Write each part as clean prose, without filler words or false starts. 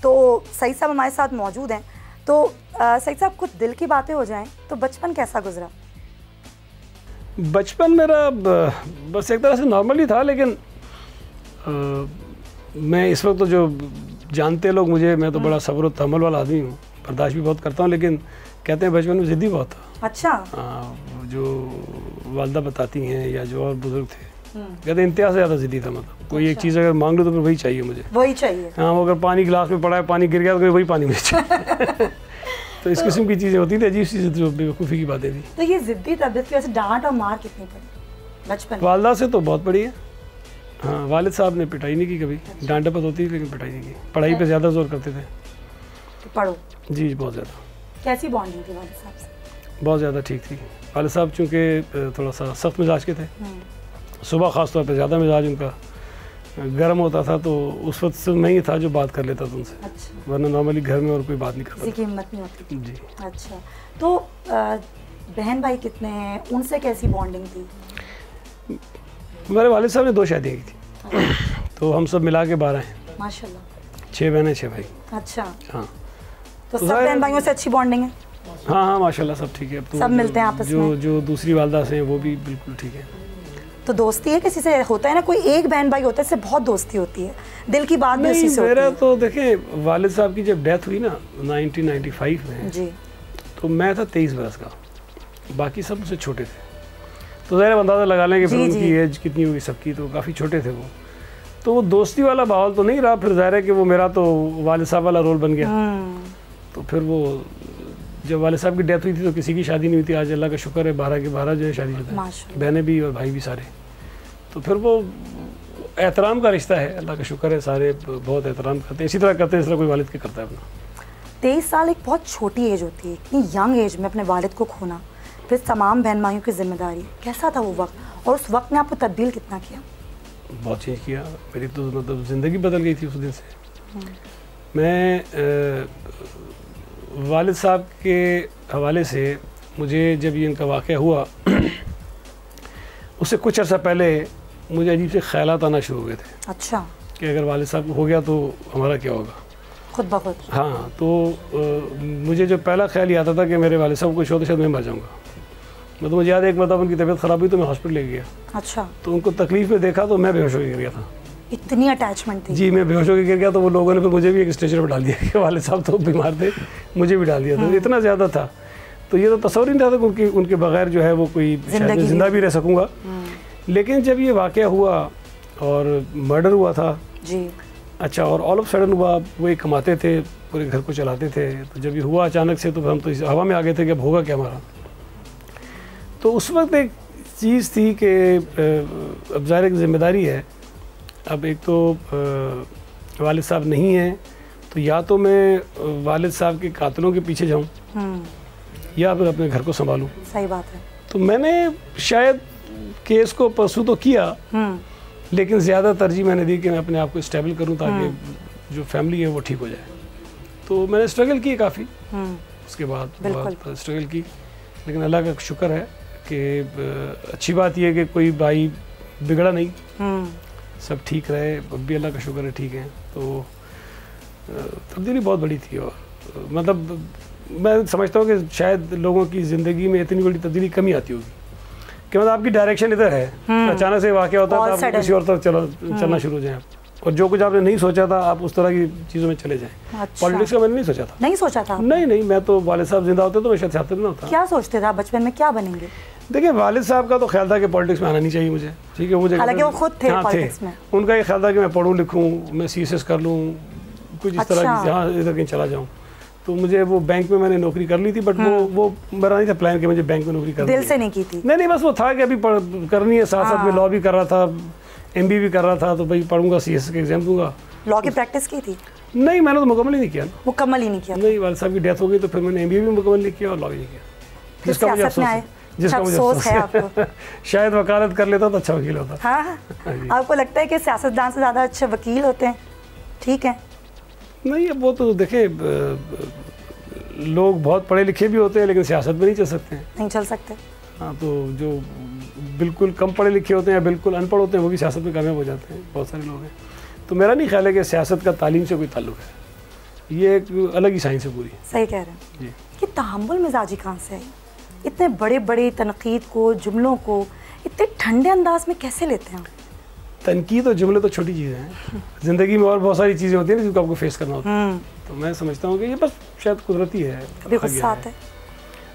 तो सईद साहब हमारे साथ मौजूद हैं। तो सईद साहब, कुछ दिल की बातें हो जाएं तो बचपन कैसा गुजरा? बचपन मेरा बस एक तरह से नॉर्मल ही था, लेकिन मैं इस वक्त तो जो जानते लोग मुझे, मैं तो बड़ा सब्र और तहम्मुल वाला आदमी हूँ, बर्दाश्त भी बहुत करता हूँ, लेकिन कहते हैं बचपन में ज़िद्दी बहुत था। अच्छा। जो वालदा बताती हैं या जो और बुजुर्ग थे, कहते हैं इंतहा से ज़्यादा ज़िद्दी था। मतलब कोई एक चीज़ अगर मांग लो तो फिर वही चाहिए मुझे, वही चाहिए। हाँ, वो अगर पानी गिलास में पड़ा है, पानी गिर गया तो वही पानी मुझे चाहिए। तो इस किस्म की चीज़ें होती थी, अजीब सी जो बेवकूफ़ी की बातें थी। तो ये ज़िद्दी तबीयत की वजह से डांट और मार कितनी पड़ी बचपन? वालदा से तो बहुत पड़ी है। हाँ, वालिद साहब ने पिटाई नहीं की कभी, डांट डपट होती थी लेकिन पिटाई नहीं की। पढ़ाई पे ज़्यादा जोर करते थे। तो पढ़ो। जी, बहुत ज़्यादा। कैसी बॉन्डिंग थी वालिद साहब से? बहुत ज़्यादा ठीक थी। वालिद साहब चूँकि थोड़ा सा सख्त मिजाज के थे, सुबह ख़ास तौर पे ज़्यादा मिजाज उनका गर्म होता था, तो उस वक्त से मैं ही था जो बात कर लेता था उनसे। अच्छा। वरना नॉर्मली घर में और कोई बात नहीं करता, किसी की हिम्मत नहीं होती। जी। अच्छा, तो बहन भाई कितने हैं, उनसे कैसी बॉन्डिंग थी? मेरे वालिद साहब ने 2 शादियाँ की थी, तो हम सब मिला के 12 हैं। माशाल्लाह। 6 बहनें 6 भाई। अच्छा। हाँ, तो सब बहन भाइयों से अच्छी बॉन्डिंग है? हाँ हाँ, माशाल्लाह सब ठीक है। अब तो सब मिलते हैं आपस में? जो दूसरी वालदा से हैं वो भी बिल्कुल ठीक है। तो दोस्ती है किसी से? होता है ना, कोई एक बहन भाई होता है, इससे बहुत दोस्ती होती है, दिल की बात भी उसी से होती है। मेरा तो देखें, वालिद साहब की जब डेथ हुई ना 1995 में जी, तो मैं था 23 बरस का, बाकी सब मुझसे छोटे थे। तो ज़ाहिर अंदाज़ा लगा लें कि फिर उनकी एज कितनी होगी सबकी, तो काफ़ी छोटे थे वो। तो वो दोस्ती वाला माहौल तो नहीं रहा। फिर ज़ाहिर है कि वो मेरा तो वालिद साहब वाला रोल बन गया। तो फिर वो जब वालिद साहब की डेथ हुई थी तो किसी की शादी नहीं हुई थी। आज अल्लाह का शुक्र है 12 के 12 जो है शादीशुदा है, बहनें भी और भाई भी सारे। तो फिर वो एहतराम का रिश्ता है, अल्लाह का शुक्र है, सारे बहुत एहतराम करते हैं, इसी तरह करते हैं जिस तरह कोई वालिद के करता है अपना। 23 साल एक बहुत छोटी एज होती है, इतनी यंग एज में अपने वालिद को खोना, फिर तमाम बहन भाइयों की जिम्मेदारी, कैसा था वो वक्त? और उस वक्त ने आपको तब्दील कितना किया? बहुत चेंज किया। मेरी तो मतलब ज़िंदगी बदल गई थी उस दिन से। मैं वालिद साहब के हवाले से, मुझे जब ये इनका वाक़या हुआ उससे कुछ अर्सा पहले मुझे अजीब से ख्यालात आना शुरू हो गए थे। अच्छा। कि अगर वालिद साहब हो गया तो हमारा क्या होगा, खुद ब खुद। हाँ, तो मुझे जो पहला ख्याल ये आता था कि मेरे वालिद साहब को कुछ हो तो शायद मैं मर जाऊँगा। मतलब मुझे याद है एक मतलब उनकी तबीयत ख़राब हुई तो मैं हॉस्पिटल ले गया। अच्छा। तो उनको तकलीफ़ में देखा तो मैं बेहोश होकर गिर गया था। इतनी अटैचमेंट थी? जी, मैं बेहोश होकर गिर गया तो वो लोगों ने फिर मुझे भी एक स्ट्रेचर पर डाल दिया कि वालिद साहब तो बीमार थे, मुझे भी डाल दिया था। इतना ज़्यादा था, तो ये तो तस्वर नहीं था कि उनके बगैर जो है वो कोई ज़िंदा भी रह सकूँगा। लेकिन जब ये वाक़या हुआ और मर्डर हुआ था जी, अच्छा, और ऑल ऑफ सडन हुआ, वो एक कमाते थे, पूरे घर को चलाते थे, तो जब ये हुआ अचानक से तो हम तो इस हवा में आ गए थे कि अब होगा क्या हमारा। तो उस वक्त एक चीज़ थी कि अब ज़ाहिर एक ज़िम्मेदारी है। अब एक तो वालिद साहब नहीं हैं, तो या तो मैं वालिद साहब के कातिलों के पीछे जाऊं या फिर अपने घर को संभालूं। सही बात है। तो मैंने शायद केस को परसू तो किया, लेकिन ज़्यादा तरजीह मैंने दी कि मैं अपने आप को स्टेबल करूं ताकि जो फैमिली है वो ठीक हो जाए। तो मैंने स्ट्रगल की काफ़ी, उसके बाद बहुत स्ट्रगल की, लेकिन अल्लाह का शुक्र है कि अच्छी बात यह है कि कोई भाई बिगड़ा नहीं, सब ठीक रहे। अब भी अल्लाह का शुक्र है ठीक है। तो तब्दीली बहुत बड़ी थी, और मतलब मैं समझता हूँ कि शायद लोगों की ज़िंदगी में इतनी बड़ी तब्दीली कमी आती होगी कि मतलब आपकी डायरेक्शन इधर है, अचानक से वाक़या होता है तो आप किसी और तरफ चलना शुरू हो जाए, और जो कुछ आपने नहीं सोचा था आप उस तरह की चीज़ों में चले जाएं। अच्छा। पॉलिटिक्स का मैंने नहीं सोचा था। नहीं सोचा था? नहीं, मैं तो वालिद साहब जिंदा होते तो मैं शायद सियासत में होता। क्या सोचते थे आप बचपन में, क्या बनेंगे? देखिए, वालिद साहब का तो ख्याल था कि पॉलिटिक्स में आना नहीं चाहिए मुझे, ठीक है, मुझे, हालांकि वो खुद थे पॉलिटिक्स में, उनका ये ख्याल था कि मैं पढ़ूँ लिखूँ, मैं CSS कर लूँ, कुछ इस तरह की, हाँ, इधर कहीं चला जाऊँ। तो मुझे वो बैंक में मैंने नौकरी कर ली थी, बट वो मेरा नहीं था प्लान कि मुझे बैंक में नौकरी करनी, दिल से नहीं की थी। नहीं, बस वो था कि अभी करनी है, साथ साथ में लॉ भी कर रहा था, MBA भी कर रहा था, तो भाई पढ़ूंगा, CSS का एग्जाम दूंगा। लॉ की प्रैक्टिस की थी? नहीं, मैंने तो मुकम्मल ही नहीं किया। मुकम्मल ही नहीं किया? नहीं, वालिद साहब की डेथ हो गई तो फिर मैंने MBA भी मुकम्मल नहीं किया और लॉ भी नहीं किया, जिसका मुझे अफसोस है आपको। शायद वकालत कर लेता तो अच्छा वकील होता। हाँ, आपको लगता है कि सियासतदान से ज़्यादा अच्छे वकील होते हैं? ठीक है। नहीं, अब वो तो देखे, लोग बहुत पढ़े लिखे भी होते हैं लेकिन सियासत में नहीं चल सकते हैं। नहीं चल सकते। हाँ, तो जो बिल्कुल कम पढ़े लिखे होते हैं या बिल्कुल अनपढ़ होते हैं वो भी सियासत में कामयाब हो जाते हैं, बहुत सारे लोग हैं। तो मेरा नहीं ख्याल है कि सियासत का तालीम से कोई ताल्लुक है। ये एक अलग ही साइंस है पूरी। सही कह रहे हैं जी। कि तहम्मुल मिजाजी कहाँ से आई? इतने बड़े बड़े तनकीद को, जुमलों को इतने ठंडे अंदाज में कैसे लेते हैं? तनकीद और जुमले तो छोटी चीज़ें हैं, ज़िंदगी में और बहुत सारी चीज़ें होती हैं जिनको आपको फेस करना होता है। तो मैं समझता हूँ कि ये बस शायद कुदरती है। कभी गुस्सा आता है?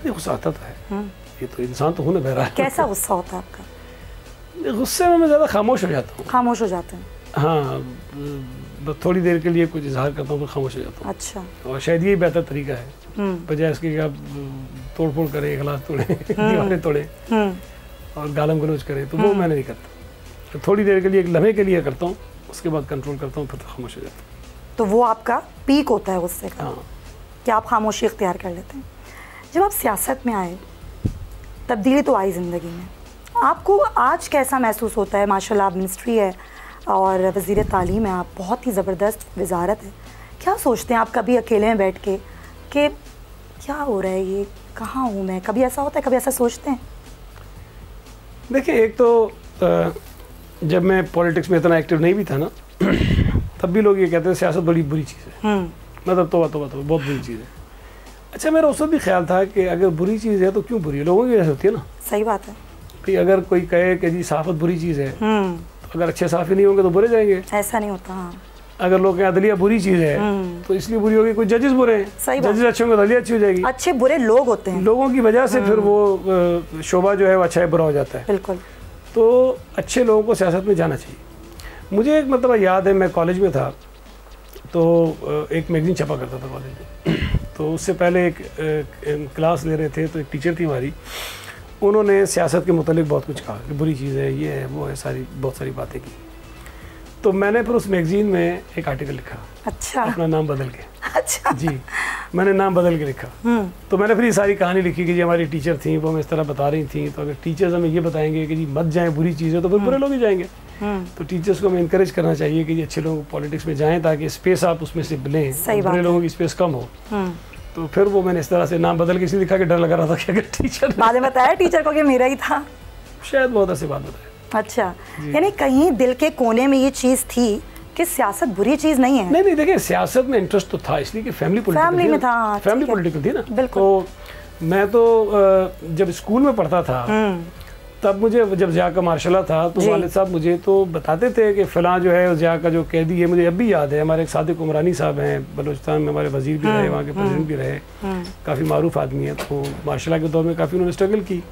नहीं, गुस्सा आता तो है, ये तो इंसान तो होने बहरा है। कैसा गुस्सा होता है आपका? गुस्से में मैं ज़्यादा खामोश हो जाता हूँ। खामोश हो जाते हैं? हाँ, बस थोड़ी देर के लिए कुछ इजहार करता हूँ फिर खामोश हो जाता हूँ। अच्छा। और शायद यही बेहतर तरीका है, बजाय इसके कि आप तोड़ फोड़ करें, गिलास तोड़ें, दीवारें तोड़ें और गालम गलोच करें, तो वो मैं नहीं करता। तो थोड़ी देर के लिए, एक लम्हे के लिए करता हूँ, उसके बाद कंट्रोल करता हूँ, फिर तो खामोश हो जाता हूँ। तो वो आपका पीक होता है गुस्से का? हाँ। कि आप खामोशी इख्तियार कर लेते हैं। जब आप सियासत में आए, तब्दीली तो आई ज़िंदगी में, आपको आज कैसा महसूस होता है? माशाल्लाह आप मिनिस्ट्री है और वज़ीर तालीम है, आप बहुत ही ज़बरदस्त वजारत है। क्या सोचते हैं आप कभी अकेले में बैठ के कि क्या हो रहा है, ये कहाँ हूँ मैं? कभी ऐसा होता है, कभी ऐसा सोचते हैं? देखिए, एक तो जब मैं पॉलिटिक्स में इतना एक्टिव नहीं भी था ना, तब भी लोग ये कहते हैं सियासत बड़ी बुरी चीज़ है। मतलब तो बहुत बुरी चीज़ है। अच्छा, मेरा उस वक्त भी ख्याल था कि अगर बुरी चीज़ है तो क्यों बुरी है? लोगों की वजह से होती है ना। सही बात है कि अगर कोई कहे कि जी सहाफ़त बुरी चीज़ है, तो अगर अच्छे सहाफ़ी नहीं होंगे तो बुरे जाएंगे। ऐसा नहीं होता। हाँ। अगर लोग कहें अदलिया बुरी चीज़ है तो इसलिए बुरी होगी, कोई जजेस बुरे हैं, जजेस अच्छे होंगे तो अदलिया अच्छी हो जाएगी। अच्छे बुरे लोग होते हैं, लोगों की वजह से फिर वो शोभा जो है वो अच्छा है बुरा हो जाता है। बिल्कुल। तो अच्छे लोगों को सियासत में जाना चाहिए। मुझे एक मतलब याद है, मैं कॉलेज में था तो एक मैगज़ीन छपा करता था कॉलेज में। तो उससे पहले एक क्लास ले रहे थे, तो एक टीचर थी हमारी, उन्होंने सियासत के मुतालिक बहुत कुछ कहा कि बुरी चीज़ है, ये है, वो है, बहुत सारी बातें की। तो मैंने फिर उस मैगज़ीन में एक आर्टिकल लिखा। अच्छा। अपना नाम बदल के। अच्छा। जी, मैंने नाम बदल के लिखा। तो मैंने फिर ये सारी कहानी लिखी कि जी हमारी टीचर थी, वो हमें इस तरह बता रही थी, तो अगर टीचर्स हमें ये बताएंगे कि जी मत जाएँ, बुरी चीज़ है, तो फिर बुरे लोग ही जाएंगे। तो टीचर्स को हमें इंकरेज करना चाहिए कि जी अच्छे लोग पॉलिटिक्स में जाएँ, ताकि स्पेस आप उसमें से लें, बुरे लोगों की स्पेस कम हो। तो फिर वो मैंने इस तरह से नाम बदल के इसलिए लिखा कि डर लगा रहा था कि अगर टीचर बाद में बताया टीचर को कि मेरा ही था। शायद बहुत ऐसी बात बताया। अच्छा, यानी कहीं दिल के कोने में ये चीज़ थी कि सियासत बुरी चीज़ नहीं है। नहीं, देखिए सियासत में इंटरेस्ट तो था, इसलिए कि फैमिली पॉलिटिकल थी ना। बिल्कुल। तो मैं तो जब स्कूल में पढ़ता था तब मुझे, जब ज़िया का मार्शला था, तो वालिद साहब मुझे तो बताते थे कि फ़लाँ जो है ज़िया का जो कैदी है, मुझे अब भी याद है। हमारे एक सादिक उमरानी साहब हैं, बलूचिस्तान में हमारे वज़ीर भी रहे, वहाँ के प्रेसिडेंट भी रहे, काफ़ी मारूफ आदमी है। तो मार्शला के दौर में काफ़ी उन्होंने स्ट्रगल की,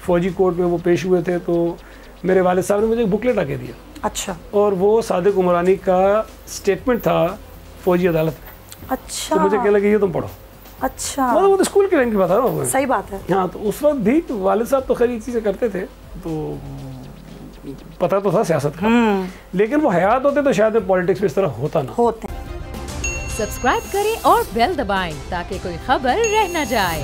फ़ौजी कोर्ट में वो पेश हुए थे। तो मेरे वालिद साहब ने मुझे एक बुकलेट आके दिया। अच्छा। और वो सादिक उमरानी का स्टेटमेंट था फ़ौजी अदालत में। अच्छा। तो मुझे कहने लगे ये तुम पढ़ो। अच्छा। मतलब वो तो स्कूल के टाइम की बात है ना। सही बात है। हाँ, तो उस वक्त भी वालिद साहब तो खैर ये चीज़ें करते थे, तो पता तो था सियासत का, लेकिन वो हयात होते तो शायद पॉलिटिक्स में इस तरह होता ना। सब्सक्राइब करें और बेल दबाएं ताकि कोई खबर रह न जाए।